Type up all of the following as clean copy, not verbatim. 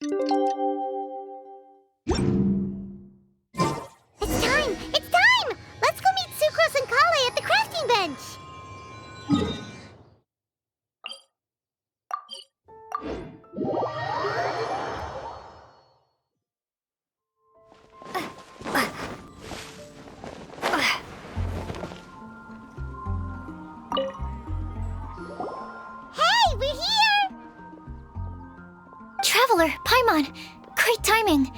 It's time! It's time! Let's go meet Sucrose and Kale at the crafting bench! Hey, we're here! Traveler, Paimon, great timing.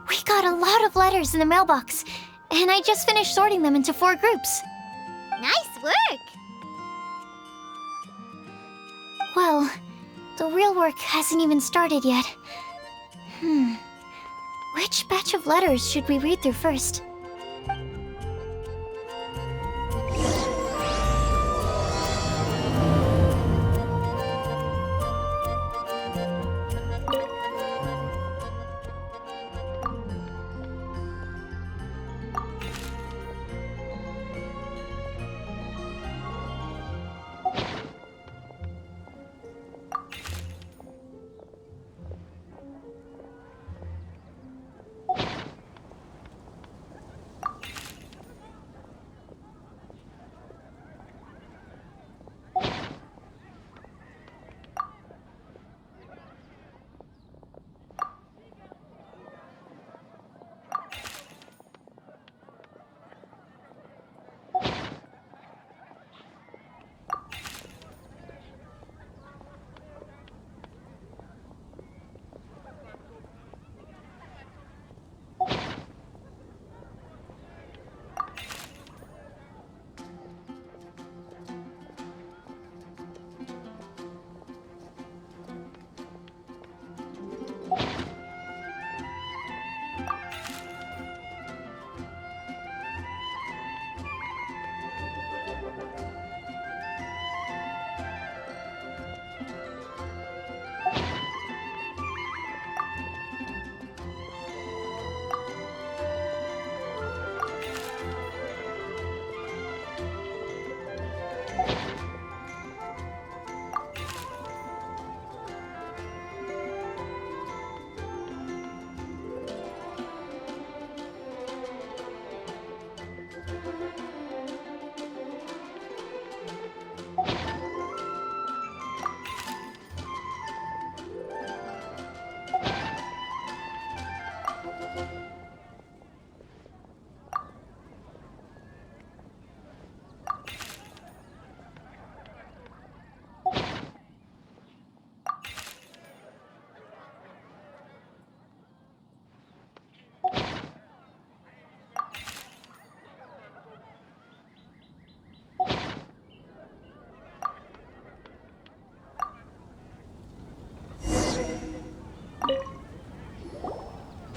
We got a lot of letters in the mailbox, and I just finished sorting them into 4 groups. Nice work! Well, the real work hasn't even started yet. Which batch of letters should we read through first?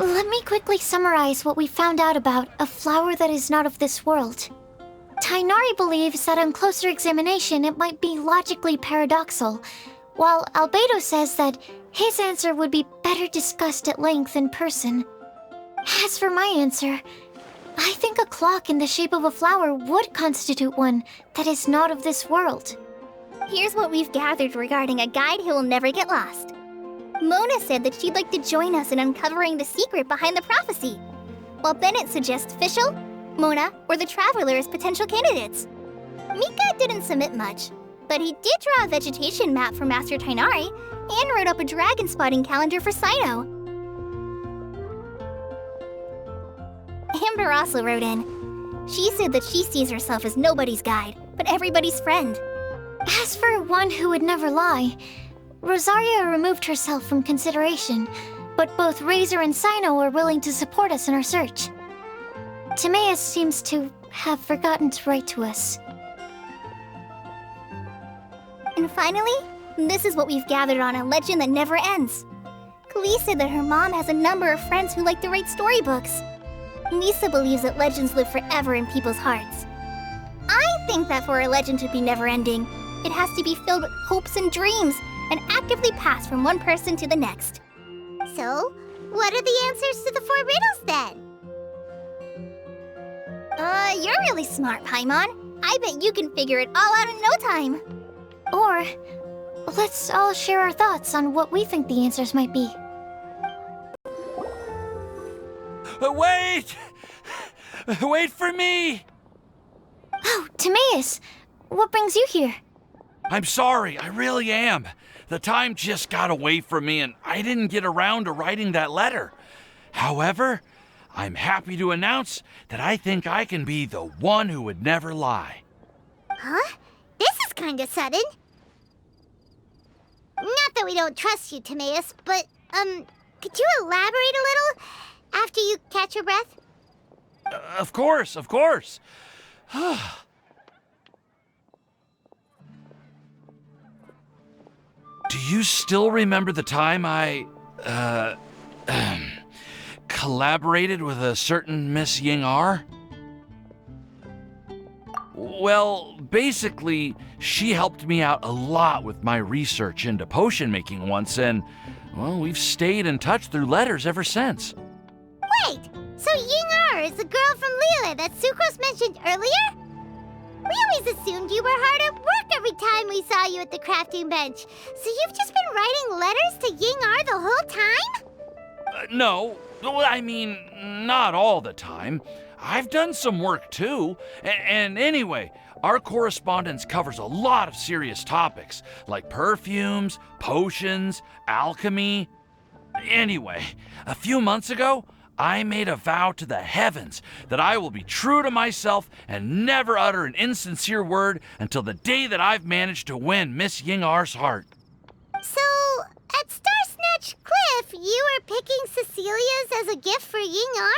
Let me quickly summarize what we found out about a flower that is not of this world. Tainari believes that on closer examination it might be logically paradoxal, while Albedo says that his answer would be better discussed at length in person. As for my answer, I think a clock in the shape of a flower would constitute one that is not of this world. Here's what we've gathered regarding a guide who will never get lost. Mona said that she'd like to join us in uncovering the secret behind the prophecy, while Bennett suggests Fischl, Mona, or the Traveler as potential candidates. Mika didn't submit much, but he did draw a vegetation map for Master Tainari and wrote up a dragon spotting calendar for Sino. Amber also wrote in. She said that she sees herself as nobody's guide, but everybody's friend. As for one who would never lie, Rosaria removed herself from consideration, but both Razor and Sino are willing to support us in our search. Timaeus seems to have forgotten to write to us. And finally, this is what we've gathered on a legend that never ends. Klee said that her mom has a number of friends who like to write storybooks. Lisa believes that legends live forever in people's hearts. I think that for a legend to be never-ending, it has to be filled with hopes and dreams and actively passed from one person to the next. So, what are the answers to the 4 riddles then? You're really smart, Paimon. I bet you can figure it all out in no time. Or, let's all share our thoughts on what we think the answers might be. Wait! Wait for me! Oh, Timaeus, what brings you here? I'm sorry, I really am. The time just got away from me and I didn't get around to writing that letter. However, I'm happy to announce that I think I can be the one who would never lie. Huh? This is kinda sudden. Not that we don't trust you, Timaeus, but, could you elaborate a little after you catch your breath? Of course, of course. Do you still remember the time I, collaborated with a certain Miss Ying-R? Well, basically, she helped me out a lot with my research into potion making once, and, well, we've stayed in touch through letters ever since. Wait, so Ying-R is the girl from Liyue that Sucrose mentioned earlier? We always assumed you were hard at work every time we saw you at the crafting bench. So you've just been writing letters to Ying-R the whole time? No, I mean, not all the time. I've done some work too. And anyway, our correspondence covers a lot of serious topics, like perfumes, potions, alchemy. Anyway, a few months ago, I made a vow to the heavens that I will be true to myself and never utter an insincere word until the day that I've managed to win Miss Ying-R's heart. So, at Star Snatch Cliff, you were picking Cecilia's as a gift for Ying-R?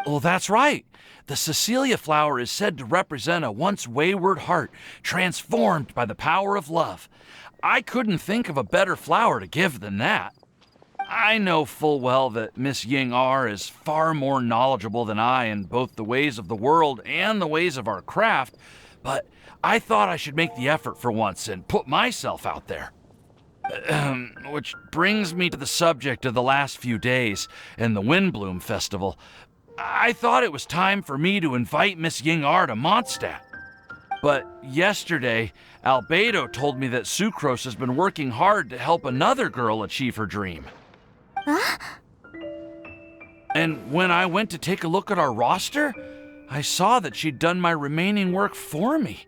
Well, that's right. The Cecilia flower is said to represent a once wayward heart transformed by the power of love. I couldn't think of a better flower to give than that. I know full well that Miss Ying-R is far more knowledgeable than I in both the ways of the world and the ways of our craft, but I thought I should make the effort for once and put myself out there. Which brings me to the subject of the last few days and the Windblume Festival. I thought it was time for me to invite Miss Ying-R to Mondstadt. But yesterday, Albedo told me that Sucrose has been working hard to help another girl achieve her dream. Huh? And when I went to take a look at our roster, I saw that she'd done my remaining work for me.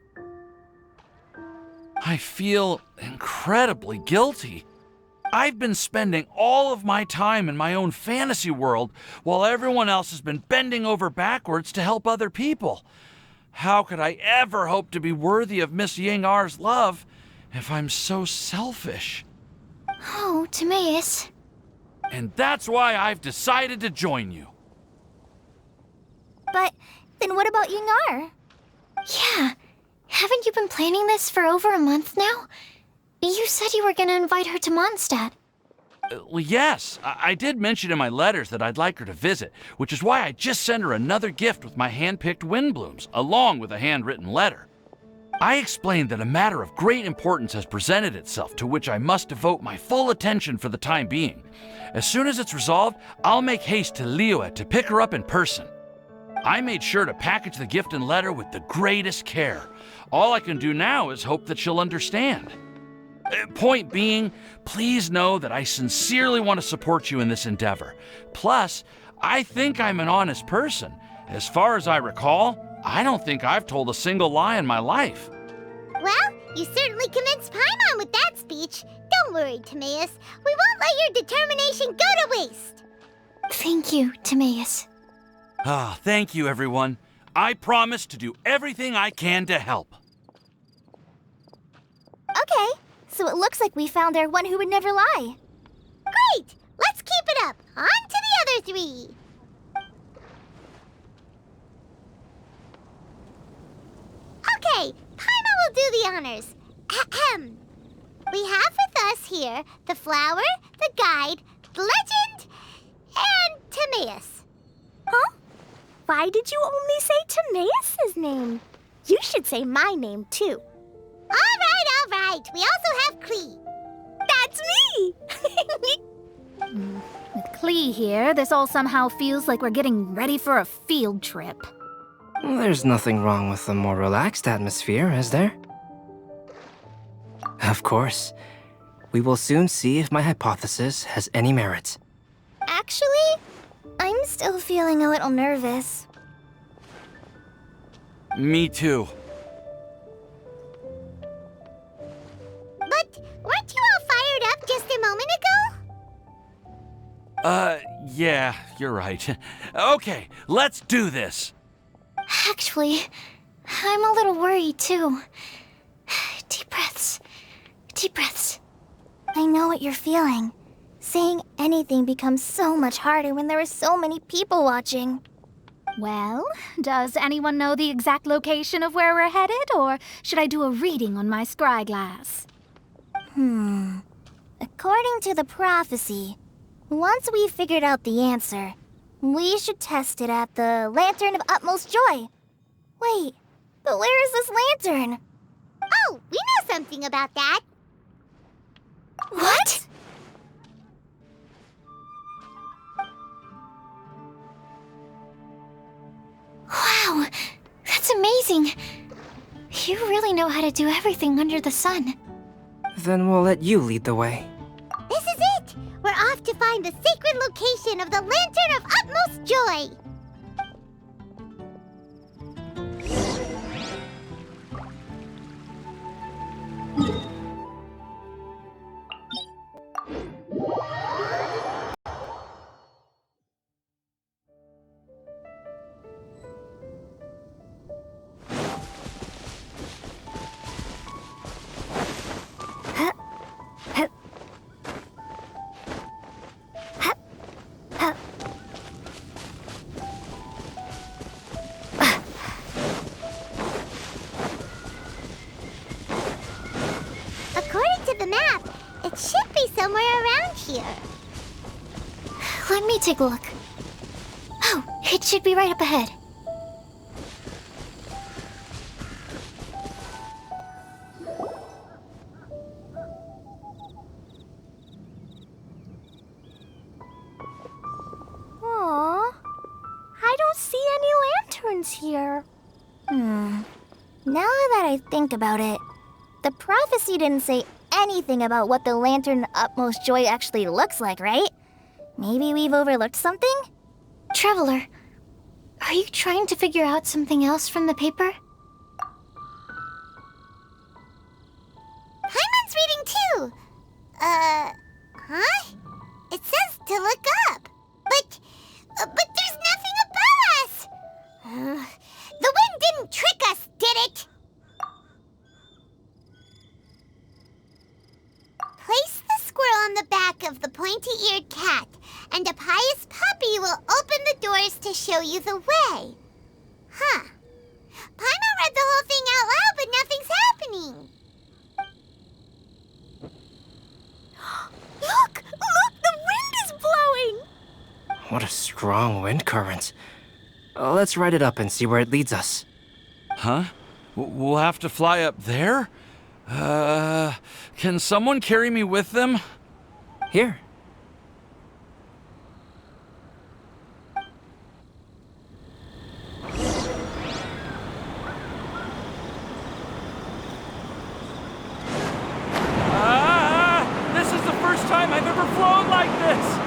I feel incredibly guilty. I've been spending all of my time in my own fantasy world while everyone else has been bending over backwards to help other people. How could I ever hope to be worthy of Miss Ying-R's love if I'm so selfish? Oh, Timaeus. And that's why I've decided to join you. But then what about Ying-R? Yeah, haven't you been planning this for over a month now? You said you were going to invite her to Mondstadt. Well, yes, I did mention in my letters that I'd like her to visit, which is why I just sent her another gift with my hand-picked Windblooms, along with a handwritten letter. I explained that a matter of great importance has presented itself to which I must devote my full attention for the time being. As soon as it's resolved, I'll make haste to Liyue to pick her up in person. I made sure to package the gift and letter with the greatest care. All I can do now is hope that she'll understand. Point being, please know that I sincerely want to support you in this endeavor. Plus, I think I'm an honest person. As far as I recall, I don't think I've told a single lie in my life. Well, you certainly convinced Paimon with that speech. Don't worry, Timaeus. We won't let your determination go to waste. Thank you, Timaeus. Thank you, everyone. I promise to do everything I can to help. Okay, so it looks like we found our one who would never lie. Great! Let's keep it up. On to the other three. Okay, Paimon will do the honors. Ahem. We have with us here the flower, the guide, the legend, and Timaeus. Huh? Why did you only say Timaeus' name? You should say my name, too. All right. We also have Klee. That's me! With Klee here, this all somehow feels like we're getting ready for a field trip. There's nothing wrong with a more relaxed atmosphere, is there? Of course. We will soon see if my hypothesis has any merit. Actually, I'm still feeling a little nervous. Me too. But weren't you all fired up just a moment ago? Yeah, you're right. Okay, let's do this. Actually, I'm a little worried too. Deep breaths. Deep breaths. I know what you're feeling. Saying anything becomes so much harder when there are so many people watching. Well, does anyone know the exact location of where we're headed, or should I do a reading on my scry glass? According to the prophecy, once we've figured out the answer, we should test it at the Lantern of Utmost Joy. Wait, but where is this lantern? Oh, we know something about that. What? Wow, that's amazing. You really know how to do everything under the sun. Then we'll let you lead the way. This is it! We're off to find the sacred location of the Lantern of Utmost Joy! According to the map, it should be somewhere around here. Let me take a look. Oh, it should be right up ahead. Aww, I don't see any lanterns here. Now that I think about it, the prophecy didn't say anything about what the Lantern of Utmost Joy actually looks like, right? Maybe we've overlooked something? Traveler, are you trying to figure out something else from the paper? Paimon's reading too. Huh? It says to look up. But there's nothing above us. The wind didn't trick us, did it? Place the squirrel on the back of the pointy-eared cat, and a pious puppy will open the doors to show you the way. Huh. Paimon read the whole thing out loud, but nothing's happening. Look! Look! The wind is blowing! What a strong wind current. Let's ride it up and see where it leads us. Huh? We'll have to fly up there? Can someone carry me with them? Here. This is the first time I've ever flown like this!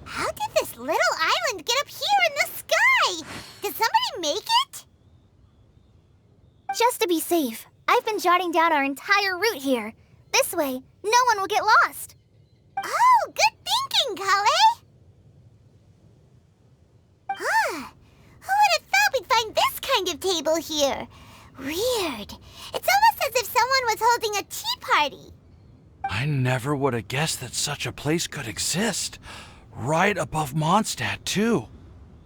How did this little island get up here in the sky? Did somebody make it? Just to be safe, I've been jotting down our entire route here. This way, no one will get lost. Oh, good thinking, Kale. Huh. Who would have thought we'd find this kind of table here? Weird. It's almost as if someone was holding a tea party. I never would have guessed that such a place could exist. Right above Mondstadt, too.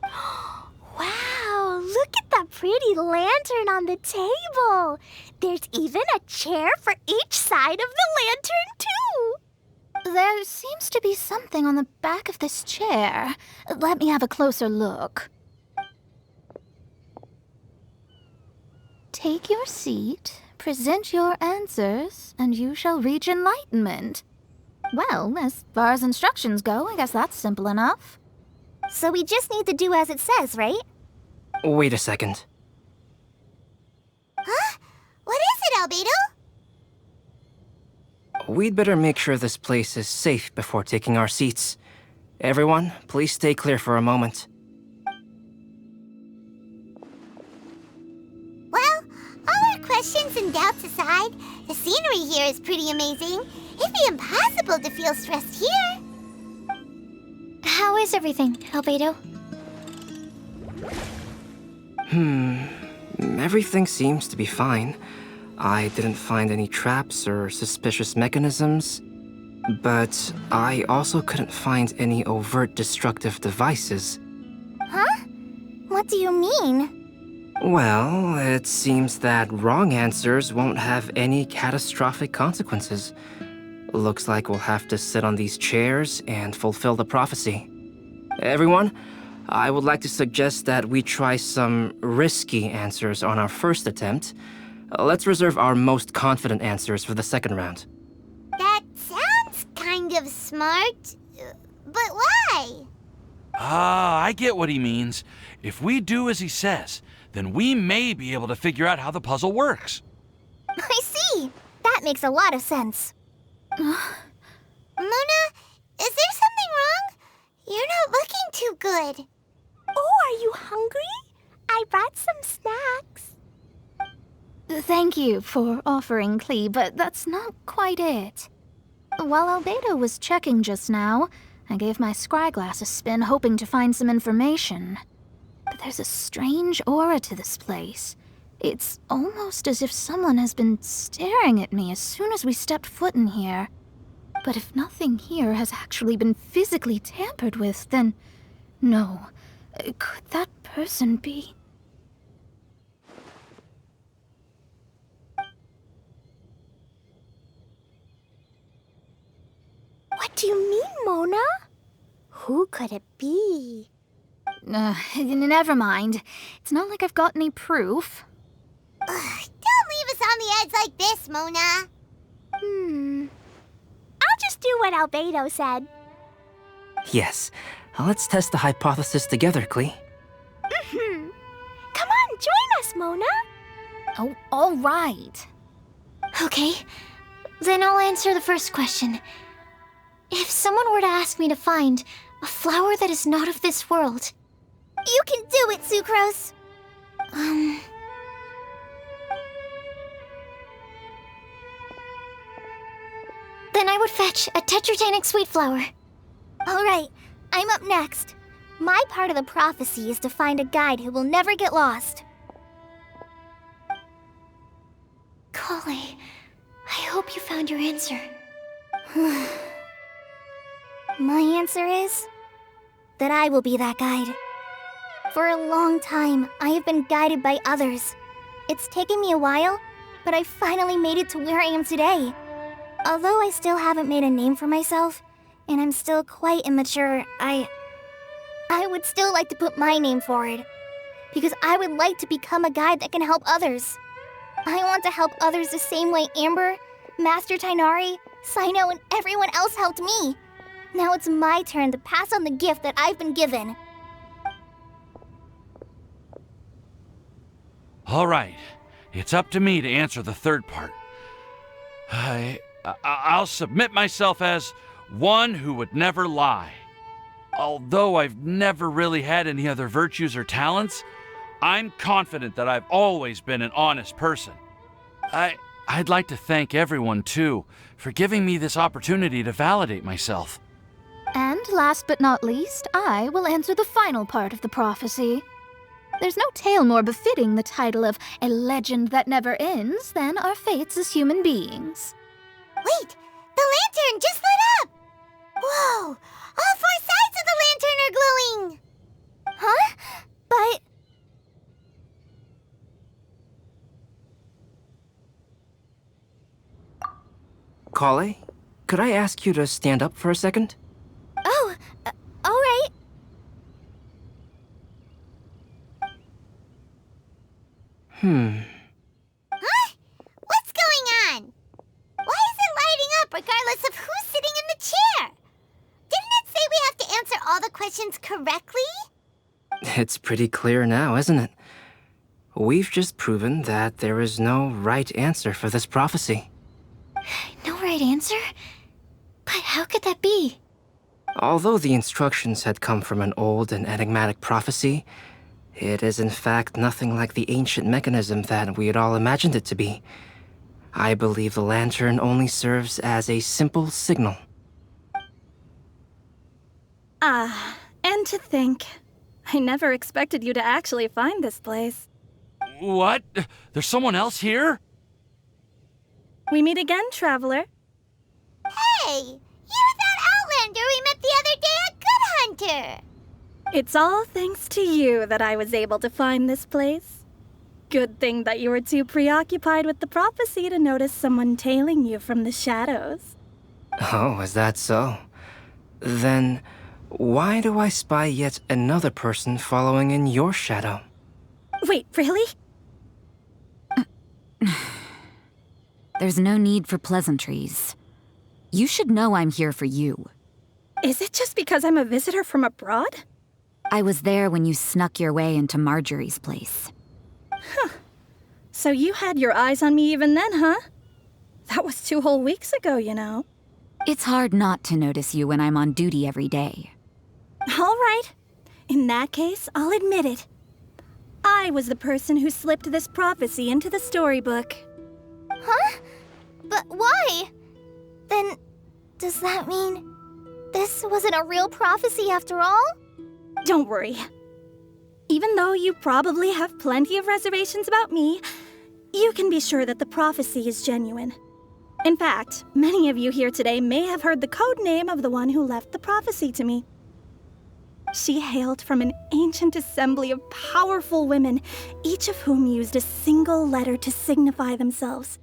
Wow, look at that pretty lantern on the table. There's even a chair for each side of the lantern, too. There seems to be something on the back of this chair. Let me have a closer look. Take your seat. Present your answers, and you shall reach enlightenment. Well, as far as instructions go, I guess that's simple enough. So we just need to do as it says, right? Wait a second. Huh? What is it, Albedo? We'd better make sure this place is safe before taking our seats. Everyone, please stay clear for a moment. Well, all our questions and doubts aside, the scenery here is pretty amazing. It'd be impossible to feel stressed here. How is everything, Albedo? Everything seems to be fine. I didn't find any traps or suspicious mechanisms, but I also couldn't find any overt destructive devices. Huh? What do you mean? Well, it seems that wrong answers won't have any catastrophic consequences. Looks like we'll have to sit on these chairs and fulfill the prophecy. Everyone, I would like to suggest that we try some risky answers on our first attempt. Let's reserve our most confident answers for the second round. That sounds kind of smart, but why? Ah, I get what he means. If we do as he says, then we may be able to figure out how the puzzle works. I see! That makes a lot of sense. Mona, is there something wrong? You're not looking too good. Oh, are you hungry? I brought some snacks. Thank you for offering, Klee, but that's not quite it. While Albedo was checking just now, I gave my scryglass a spin hoping to find some information. But there's a strange aura to this place. It's almost as if someone has been staring at me as soon as we stepped foot in here. But if nothing here has actually been physically tampered with, then no. Could that person be? What do you mean, Mona? Who could it be? Never mind. It's not like I've got any proof. Don't leave us on the edge like this, Mona. I'll just do what Albedo said. Yes, let's test the hypothesis together, Klee. Come on, join us, Mona. Oh, all right. Okay, then I'll answer the first question. If someone were to ask me to find a flower that is not of this world, You can do it, Sucrose. then I would fetch a tetratanic sweet flower. All right, I'm up next. My part of the prophecy is to find a guide who will never get lost. Kale, I hope you found your answer. My answer is that I will be that guide. For a long time, I have been guided by others. It's taken me a while, but I finally made it to where I am today. Although I still haven't made a name for myself, and I'm still quite immature, I would still like to put my name forward. Because I would like to become a guide that can help others. I want to help others the same way Amber, Master Tainari, Sino, and everyone else helped me. Now it's my turn to pass on the gift that I've been given. All right, it's up to me to answer the third part. I'll submit myself as one who would never lie. Although I've never really had any other virtues or talents, I'm confident that I've always been an honest person. I'd like to thank everyone, too, for giving me this opportunity to validate myself. And last but not least, I will answer the final part of the prophecy. There's no tale more befitting the title of a legend that never ends than our fates as human beings. Wait, the lantern just lit up! Whoa, all four sides of the lantern are glowing! Huh? But... Kale, could I ask you to stand up for a second? Oh, all right. Huh? What's It's pretty clear now, isn't it? We've just proven that there is no right answer for this prophecy. No right answer? But how could that be? Although the instructions had come from an old and enigmatic prophecy, it is in fact nothing like the ancient mechanism that we had all imagined it to be. I believe the lantern only serves as a simple signal. And to think, I never expected you to actually find this place. What? There's someone else here? We meet again, traveler. Hey, you're that Outlander we met the other day at Good Hunter. It's all thanks to you that I was able to find this place. Good thing that you were too preoccupied with the prophecy to notice someone tailing you from the shadows. Oh, is that so? Then, why do I spy yet another person following in your shadow? Wait, really? There's no need for pleasantries. You should know I'm here for you. Is it just because I'm a visitor from abroad? I was there when you snuck your way into Marjorie's place. So you had your eyes on me even then, huh? That was 2 whole weeks ago, you know. It's hard not to notice you when I'm on duty every day. All right. In that case, I'll admit it. I was the person who slipped this prophecy into the storybook. Huh? But why? Then, does that mean this wasn't a real prophecy after all? Don't worry. Even though you probably have plenty of reservations about me, you can be sure that the prophecy is genuine. In fact, many of you here today may have heard the code name of the one who left the prophecy to me. She hailed from an ancient assembly of powerful women, each of whom used a single letter to signify themselves.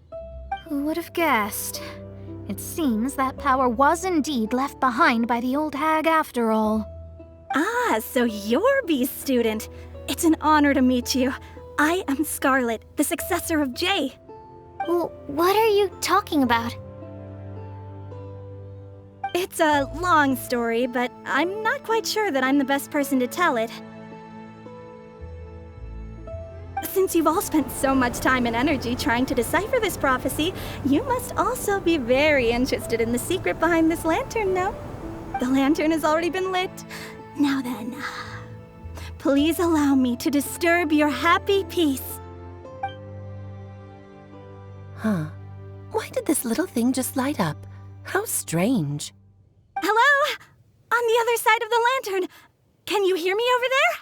Who would have guessed? It seems that power was indeed left behind by the old hag after all. Ah, so you're B's student. It's an honor to meet you. I am Scarlet, the successor of Jay. Well, what are you talking about? It's a long story, but I'm not quite sure that I'm the best person to tell it. Since you've all spent so much time and energy trying to decipher this prophecy, you must also be very interested in the secret behind this lantern, no? The lantern has already been lit. Now then, please allow me to disturb your happy peace. Huh. Why did this little thing just light up? How strange. Hello? On the other side of the lantern. Can you hear me over there?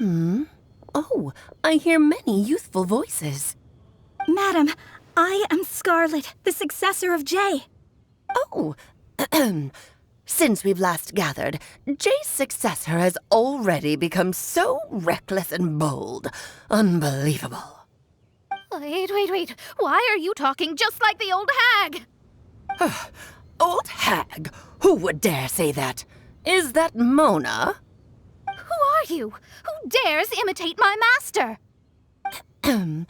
Mom? Oh, I hear many youthful voices. Madam, I am Scarlet, the successor of Jay. Oh, since we've last gathered, Jay's successor has already become so reckless and bold. Unbelievable. Wait. Why are you talking just like the old hag? Old hag? Who would dare say that? Is that Mona? Who are you? Who dares imitate my master? And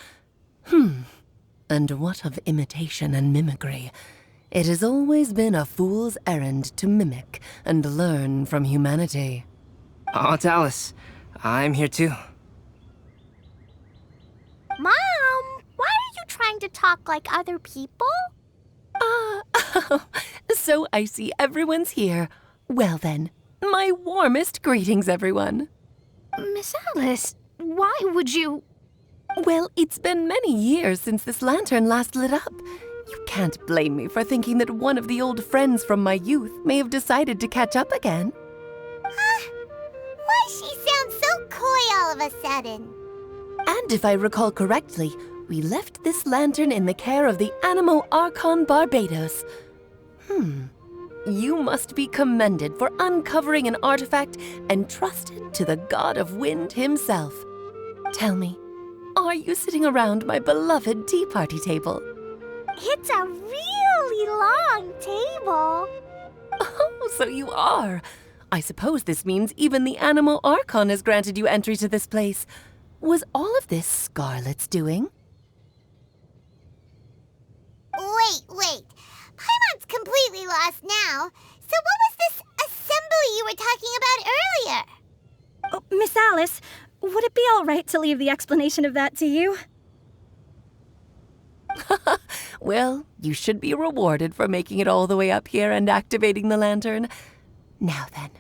what of imitation and mimicry? It has always been a fool's errand to mimic and learn from humanity. Aunt Alice, I'm here too. Mom, why are you trying to talk like other people? So I see everyone's here. Well then, my warmest greetings, everyone. Miss Alice, why would you... Well, it's been many years since this lantern last lit up. You can't blame me for thinking that one of the old friends from my youth may have decided to catch up again. Why she sounds so coy all of a sudden? And if I recall correctly, we left this lantern in the care of the Animo Archon Barbados. You must be commended for uncovering an artifact entrusted to the god of wind himself. Tell me, are you sitting around my beloved tea party table? It's a really long table. Oh, so you are. I suppose this means even the Animo Archon has granted you entry to this place. Was all of this Scarlet's doing? Wait. Paimon's completely lost now. So what was this assembly you were talking about earlier. Oh, Miss Alice, would it be all right to leave the explanation of that to you? Well, you should be rewarded for making it all the way up here and activating the lantern. Now then,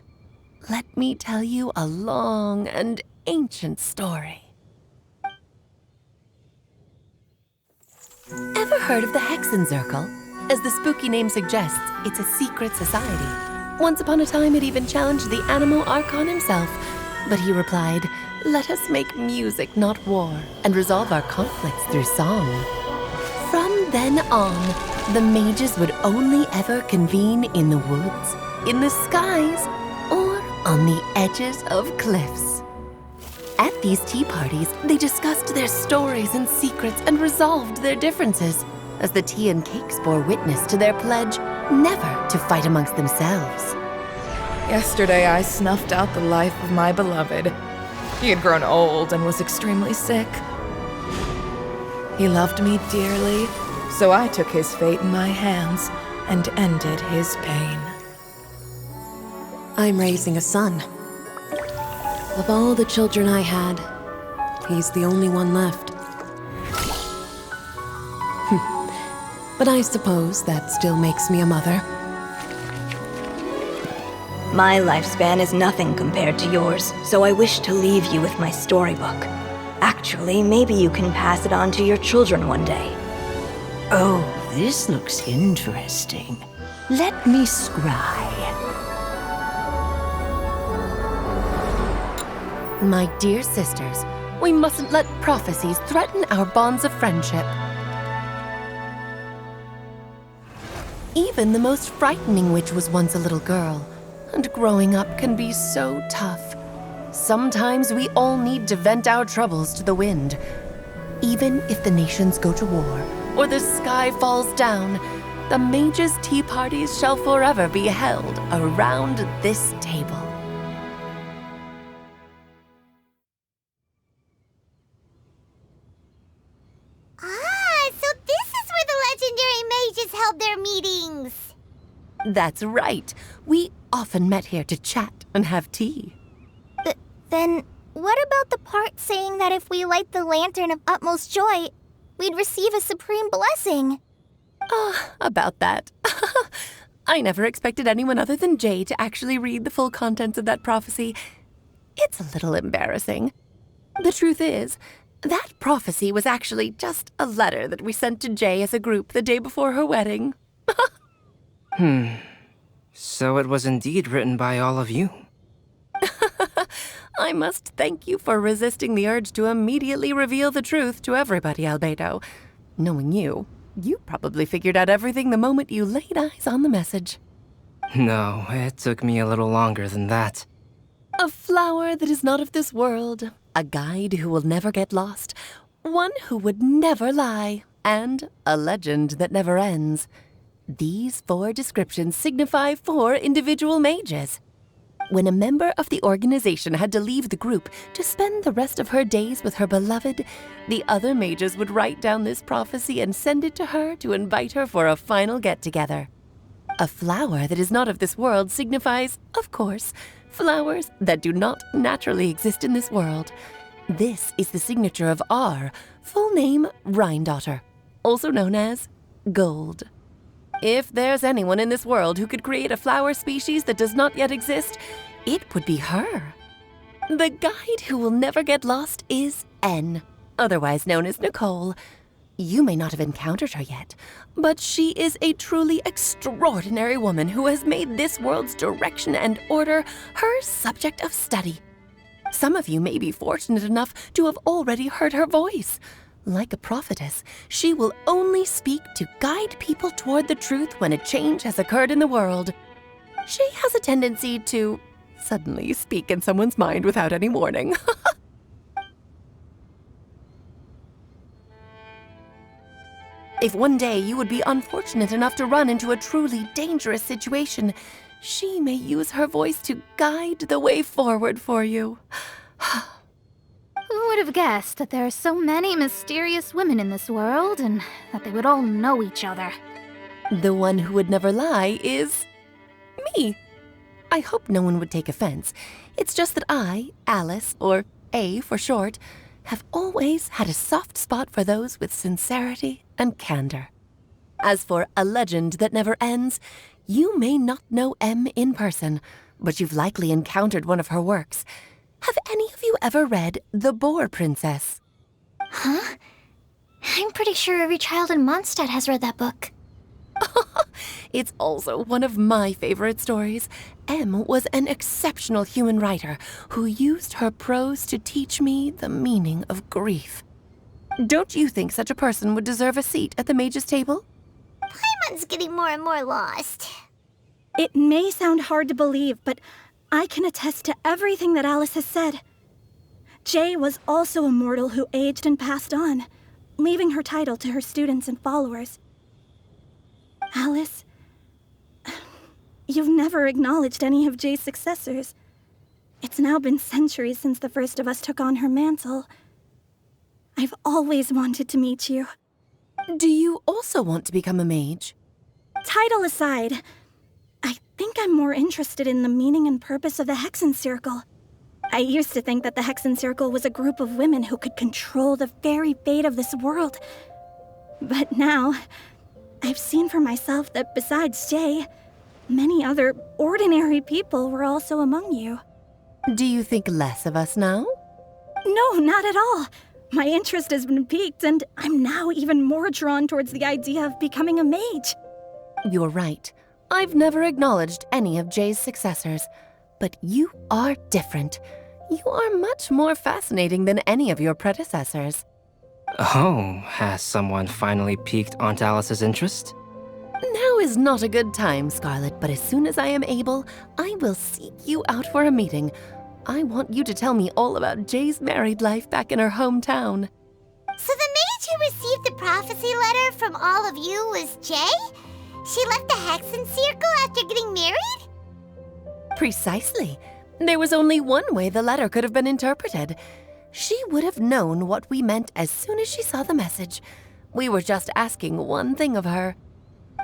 let me tell you a long and ancient story. Ever heard of the Hexenzirkel? As the spooky name suggests, it's a secret society. Once upon a time, it even challenged the Animo Archon himself. But he replied, "Let us make music, not war, and resolve our conflicts through song." From then on, the mages would only ever convene in the woods, in the skies, or on the edges of cliffs. At these tea parties, they discussed their stories and secrets and resolved their differences, as the tea and cakes bore witness to their pledge never to fight amongst themselves. Yesterday I snuffed out the life of my beloved. He had grown old and was extremely sick. He loved me dearly, so I took his fate in my hands and ended his pain. I'm raising a son. Of all the children I had, he's the only one left. But I suppose that still makes me a mother. My lifespan is nothing compared to yours, so I wish to leave you with my storybook. Actually, maybe you can pass it on to your children one day. Oh, this looks interesting. Let me scry. My dear sisters, we mustn't let prophecies threaten our bonds of friendship. Even the most frightening witch was once a little girl, and growing up can be so tough. Sometimes we all need to vent our troubles to the wind. Even if the nations go to war, or the sky falls down, the mages' tea parties shall forever be held around this table. So this is where the legendary mages held their meetings. That's right. We often met here to chat and have tea. Then, what about the part saying that if we light the lantern of utmost joy, we'd receive a supreme blessing? About that. I never expected anyone other than Jay to actually read the full contents of that prophecy. It's a little embarrassing. The truth is, that prophecy was actually just a letter that we sent to Jay as a group the day before her wedding. So it was indeed written by all of you. I must thank you for resisting the urge to immediately reveal the truth to everybody, Albedo. Knowing you, you probably figured out everything the moment you laid eyes on the message. No, it took me a little longer than that. A flower that is not of this world, a guide who will never get lost, one who would never lie, and a legend that never ends. These 4 descriptions signify 4 individual mages. When a member of the organization had to leave the group to spend the rest of her days with her beloved, the other mages would write down this prophecy and send it to her to invite her for a final get-together. A flower that is not of this world signifies, of course, flowers that do not naturally exist in this world. This is the signature of our full name, Rhine-daughter, also known as Gold. If there's anyone in this world who could create a flower species that does not yet exist, it would be her. The guide who will never get lost is N, otherwise known as Nicole. You may not have encountered her yet, but she is a truly extraordinary woman who has made this world's direction and order her subject of study. Some of you may be fortunate enough to have already heard her voice. Like a prophetess, she will only speak to guide people toward the truth when a change has occurred in the world. She has a tendency to suddenly speak in someone's mind without any warning. If one day you would be unfortunate enough to run into a truly dangerous situation, she may use her voice to guide the way forward for you. Who would have guessed that there are so many mysterious women in this world and that they would all know each other? The one who would never lie is me. I hope no one would take offense. It's just that I, Alice, or A for short, have always had a soft spot for those with sincerity and candor. As for A Legend That Never Ends, you may not know M in person, but you've likely encountered one of her works. Have any of you ever read The Boar Princess? Huh? I'm pretty sure every child in Mondstadt has read that book. It's also one of my favorite stories. M was an exceptional human writer who used her prose to teach me the meaning of grief. Don't you think such a person would deserve a seat at the mage's table? Paimon's getting more and more lost. It may sound hard to believe, but I can attest to everything that Alice has said. Jay was also a mortal who aged and passed on, leaving her title to her students and followers. Alice, you've never acknowledged any of Jay's successors. It's now been centuries since the first of us took on her mantle. I've always wanted to meet you. Do you also want to become a mage? Title aside, I think I'm more interested in the meaning and purpose of the Hexen Circle. I used to think that the Hexen Circle was a group of women who could control the very fate of this world. But now, I've seen for myself that besides Jay, many other ordinary people were also among you. Do you think less of us now? No, not at all. My interest has been piqued, and I'm now even more drawn towards the idea of becoming a mage. You're right. I've never acknowledged any of Jay's successors, but you are different. You are much more fascinating than any of your predecessors. Oh, has someone finally piqued Aunt Alice's interest? Now is not a good time, Scarlet, but as soon as I am able, I will seek you out for a meeting. I want you to tell me all about Jay's married life back in her hometown. So the mage who received the prophecy letter from all of you was Jay? She left the Hexen Circle after getting married? Precisely. There was only one way the letter could have been interpreted. She would have known what we meant as soon as she saw the message. We were just asking one thing of her.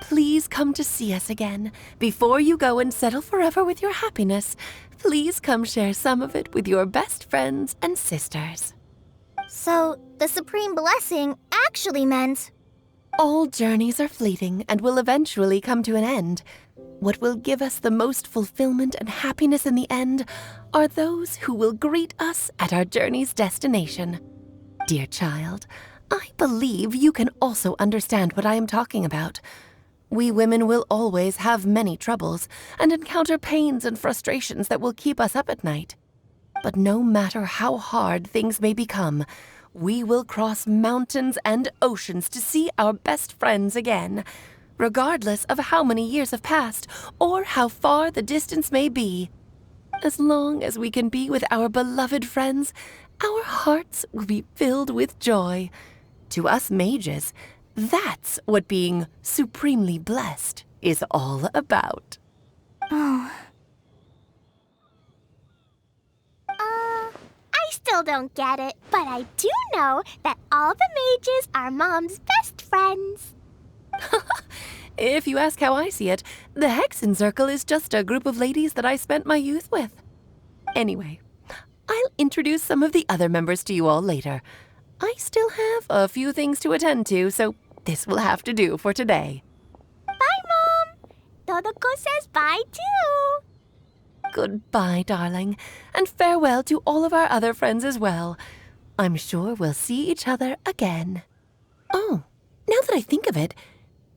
Please come to see us again. Before you go and settle forever with your happiness, please come share some of it with your best friends and sisters. So, the Supreme Blessing actually meant... All journeys are fleeting and will eventually come to an end. What will give us the most fulfillment and happiness in the end are those who will greet us at our journey's destination. Dear child, I believe you can also understand what I am talking about. We women will always have many troubles and encounter pains and frustrations that will keep us up at night. But no matter how hard things may become, we will cross mountains and oceans to see our best friends again, regardless of how many years have passed or how far the distance may be. As long as we can be with our beloved friends, our hearts will be filled with joy. To us mages, that's what being supremely blessed is all about. Oh. I still don't get it, but I do know that all the mages are Mom's best friends. If you ask how I see it, the Hexen Circle is just a group of ladies that I spent my youth with. Anyway, I'll introduce some of the other members to you all later. I still have a few things to attend to, so this will have to do for today. Bye, Mom! Todoko says bye, too! Goodbye, darling, and farewell to all of our other friends as well. I'm sure we'll see each other again. Oh, now that I think of it,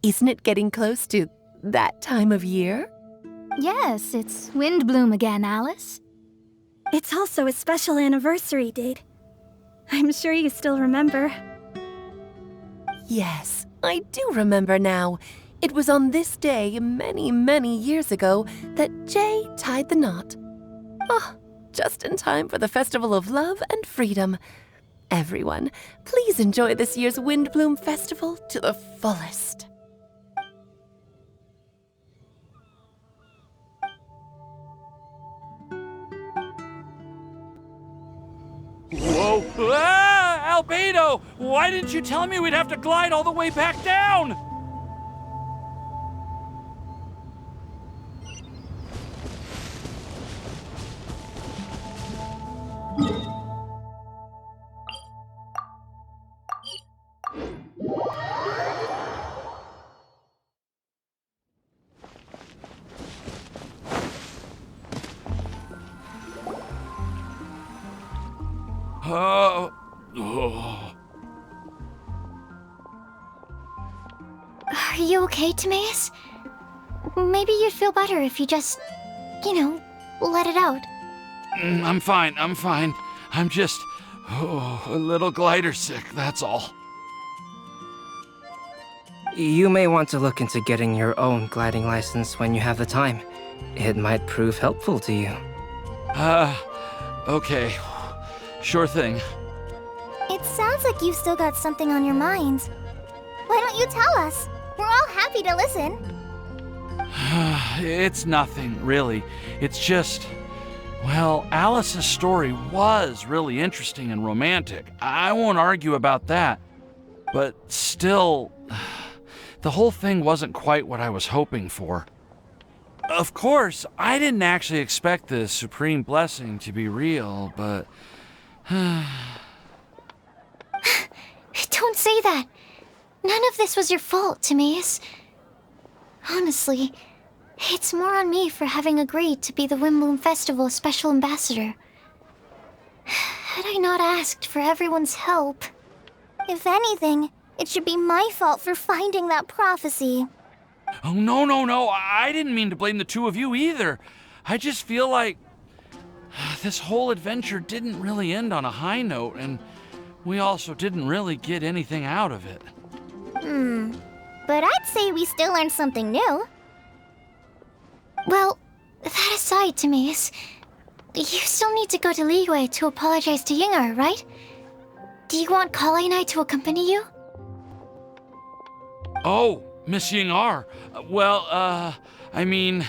isn't it getting close to that time of year? Yes, it's Windblume again, Alice. It's also a special anniversary date. I'm sure you still remember. Yes, I do remember now. It was on this day many, many years ago that Jay tied the knot. Ah, just in time for the Festival of Love and Freedom. Everyone, please enjoy this year's Windblume Festival to the fullest. Whoa! Ah! Albedo! Why didn't you tell me we'd have to glide all the way back down? Oh. Are you okay, Timaeus? Maybe you'd feel better if you just, let it out. I'm fine. I'm just a little glider sick, that's all. You may want to look into getting your own gliding license when you have the time. It might prove helpful to you. Okay. Sure thing. It sounds like you've still got something on your mind. Why don't you tell us? We're all happy to listen. It's nothing, really. It's just... Well, Alice's story was really interesting and romantic. I won't argue about that. But still, the whole thing wasn't quite what I was hoping for. Of course, I didn't actually expect the supreme blessing to be real, but... Don't say that. None of this was your fault, Timaeus. Honestly, it's more on me for having agreed to be the Windblume Festival's special ambassador. Had I not asked for everyone's help... If anything, it should be my fault for finding that prophecy. Oh, no. I didn't mean to blame the two of you either. I just feel like this whole adventure didn't really end on a high note, and we also didn't really get anything out of it. But I'd say we still learned something new. Well, that aside, Timaeus, you still need to go to Liyue to apologize to Yingar, right? Do you want Kali and I to accompany you? Oh, Miss Yingar. I mean,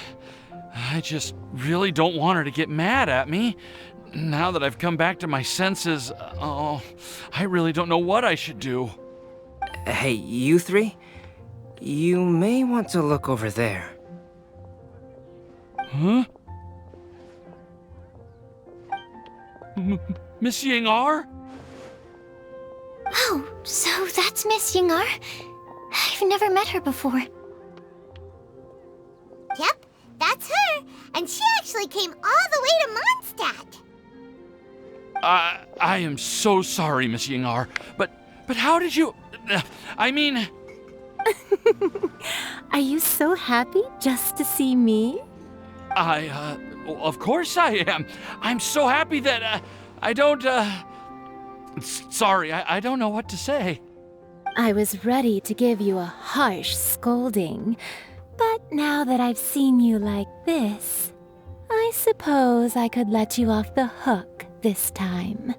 I just really don't want her to get mad at me. Now that I've come back to my senses, I really don't know what I should do. Hey, you three? You may want to look over there. Huh? Miss Yingar? Oh, so that's Miss Yingar? I've never met her before. Yep, that's her. And she actually came all the way to Mondstadt. I am so sorry, Miss Yingar, but how did you... I mean... Are you so happy just to see me? Of course I am. I'm so happy that, I don't, Sorry, I don't know what to say. I was ready to give you a harsh scolding, but now that I've seen you like this, I suppose I could let you off the hook this time.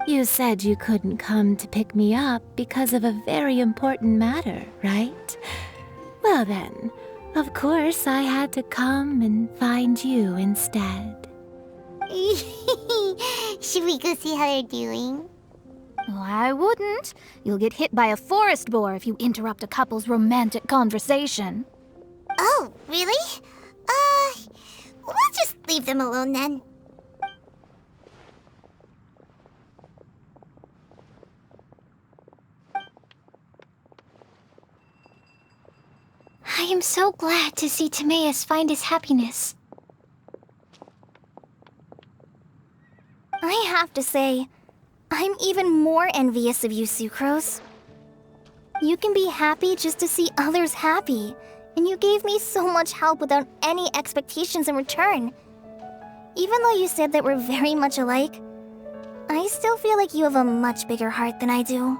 You said you couldn't come to pick me up because of a very important matter, right? Well then, of course I had to come and find you instead. Should we go see how they're doing? Oh, I wouldn't. You'll get hit by a forest boar if you interrupt a couple's romantic conversation. Oh, really? We'll just leave them alone then. I am so glad to see Timaeus find his happiness. I have to say, I'm even more envious of you, Sucrose. You can be happy just to see others happy, and you gave me so much help without any expectations in return. Even though you said that we're very much alike, I still feel like you have a much bigger heart than I do.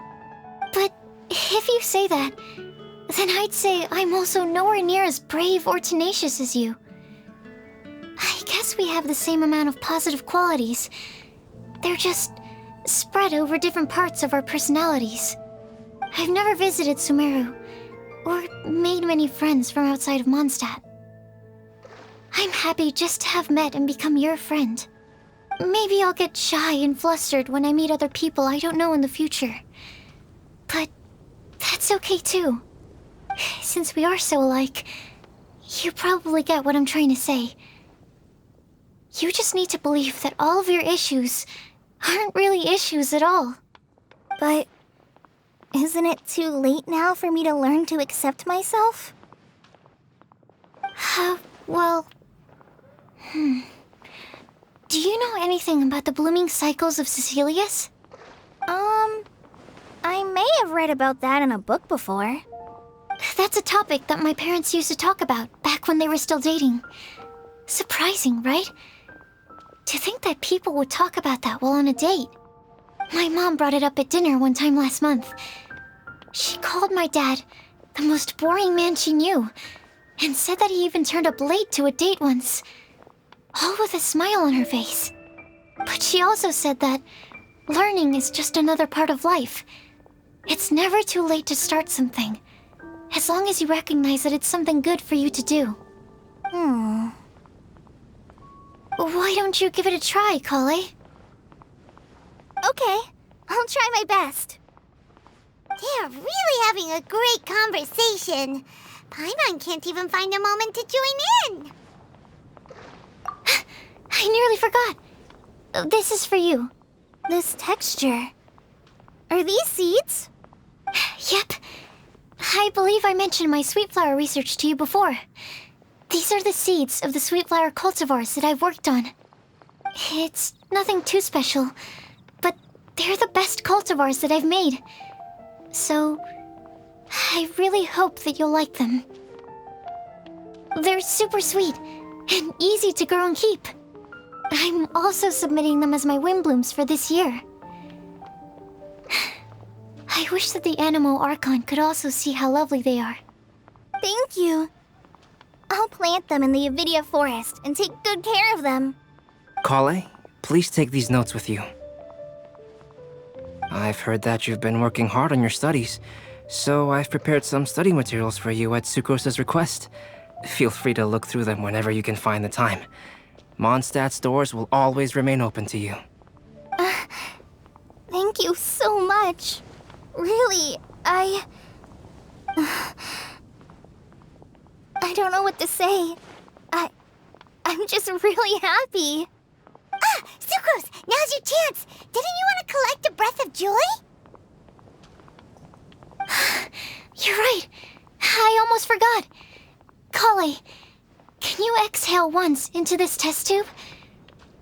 But if you say that, then I'd say I'm also nowhere near as brave or tenacious as you. I guess we have the same amount of positive qualities. They're just spread over different parts of our personalities. I've never visited Sumeru, or made many friends from outside of Mondstadt. I'm happy just to have met and become your friend. Maybe I'll get shy and flustered when I meet other people I don't know in the future. But that's okay too. Since we are so alike, you probably get what I'm trying to say. You just need to believe that all of your issues aren't really issues at all. But isn't it too late now for me to learn to accept myself? Do you know anything about the blooming cycles of Cecilius? I may have read about that in a book before. That's a topic that my parents used to talk about back when they were still dating. Surprising, right? To think that people would talk about that while on a date. My mom brought it up at dinner one time last month. She called my dad the most boring man she knew, and said that he even turned up late to a date once, all with a smile on her face. But she also said that learning is just another part of life. It's never too late to start something, as long as you recognize that it's something good for you to do. Why don't you give it a try, Kale? Okay, I'll try my best. They're really having a great conversation. Paimon can't even find a moment to join in. I nearly forgot. This is for you. This texture. Are these seeds? Yep. I believe I mentioned my sweet flower research to you before. These are the seeds of the sweet flower cultivars that I've worked on. It's nothing too special, but they're the best cultivars that I've made. So, I really hope that you'll like them. They're super sweet and easy to grow and keep. I'm also submitting them as my Windblooms for this year. I wish that the Animo Archon could also see how lovely they are. Thank you. I'll plant them in the Avidia forest and take good care of them. Kale, please take these notes with you. I've heard that you've been working hard on your studies, so I've prepared some study materials for you at Sucrose's request. Feel free to look through them whenever you can find the time. Mondstadt's doors will always remain open to you. Thank you so much. Really, I don't know what to say. I'm just really happy. Sucrose, now's your chance. Didn't you want to collect a breath of joy? You're right. I almost forgot. Kale, can you exhale once into this test tube?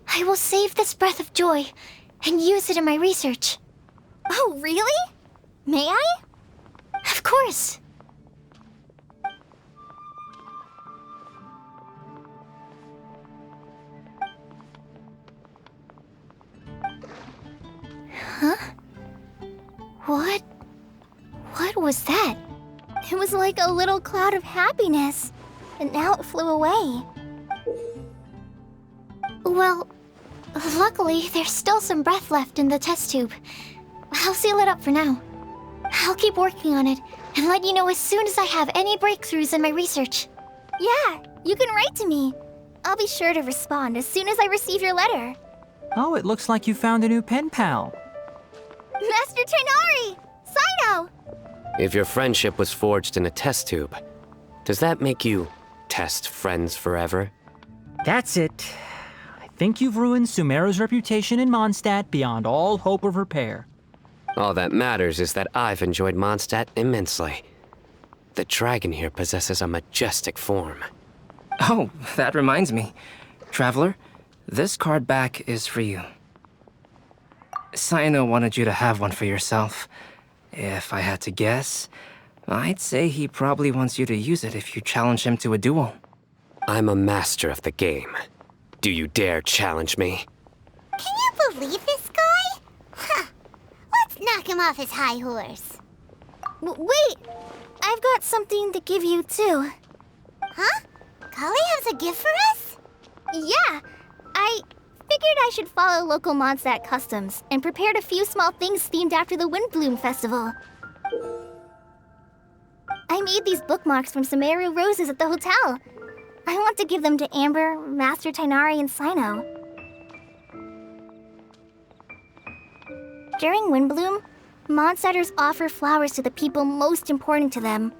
I will save this breath of joy and use it in my research. Oh, really? May I? Of course. Huh? What was that? It was like a little cloud of happiness, and now it flew away. Well, luckily, there's still some breath left in the test tube. I'll seal it up for now. I'll keep working on it and let you know as soon as I have any breakthroughs in my research. Yeah, you can write to me. I'll be sure to respond as soon as I receive your letter. Oh, it looks like you found a new pen pal. Master Tainari! Sino! If your friendship was forged in a test tube, does that make you test friends forever? That's it. I think you've ruined Sumeru's reputation in Mondstadt beyond all hope of repair. All that matters is that I've enjoyed Mondstadt immensely. The dragon here possesses a majestic form. Oh, that reminds me. Traveler, this card back is for you. Sino wanted you to have one for yourself. If I had to guess, I'd say he probably wants you to use it if you challenge him to a duel. I'm a master of the game. Do you dare challenge me? Can you believe this guy? Huh. Let's knock him off his high horse. Wait! I've got something to give you, too. Huh? Kale has a gift for us? Yeah! I figured I should follow local Mondstadt customs and prepared a few small things themed after the Windblume festival. I made these bookmarks from Sumeru roses at the hotel. I want to give them to Amber, Master Tainari, and Sino. During Windblume, Mondstadters offer flowers to the people most important to them.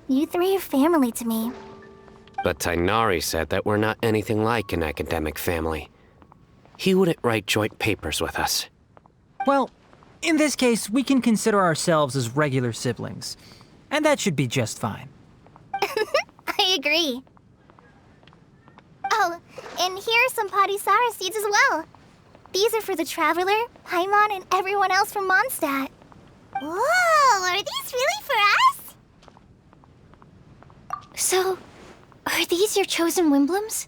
You three are family to me. But Tainari said that we're not anything like an academic family. He wouldn't write joint papers with us. Well, in this case, we can consider ourselves as regular siblings. And that should be just fine. I agree. Oh, and here are some Podisara seeds as well. These are for the Traveler, Paimon, and everyone else from Mondstadt. Whoa, are these really for us? So, are these your chosen Windblooms?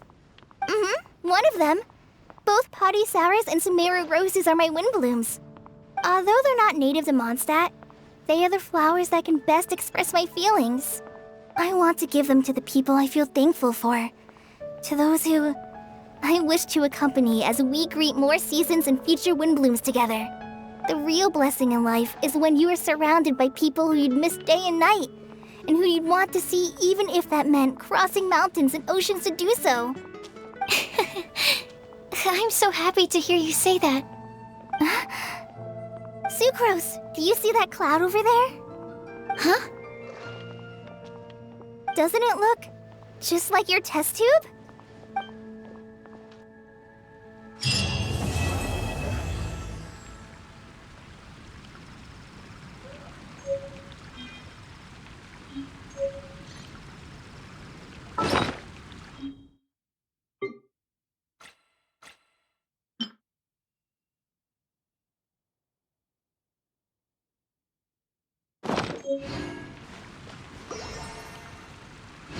Mm-hmm, one of them. Both Podisaras and Sumeru roses are my Windblooms. Although they're not native to Mondstadt, they are the flowers that can best express my feelings. I want to give them to the people I feel thankful for. To those who I wish to accompany as we greet more seasons and future Windblooms together. The real blessing in life is when you are surrounded by people who you'd miss day and night, and who you'd want to see even if that meant crossing mountains and oceans to do so. I'm so happy to hear you say that. Sucrose, do you see that cloud over there? Huh? Doesn't it look just like your test tube?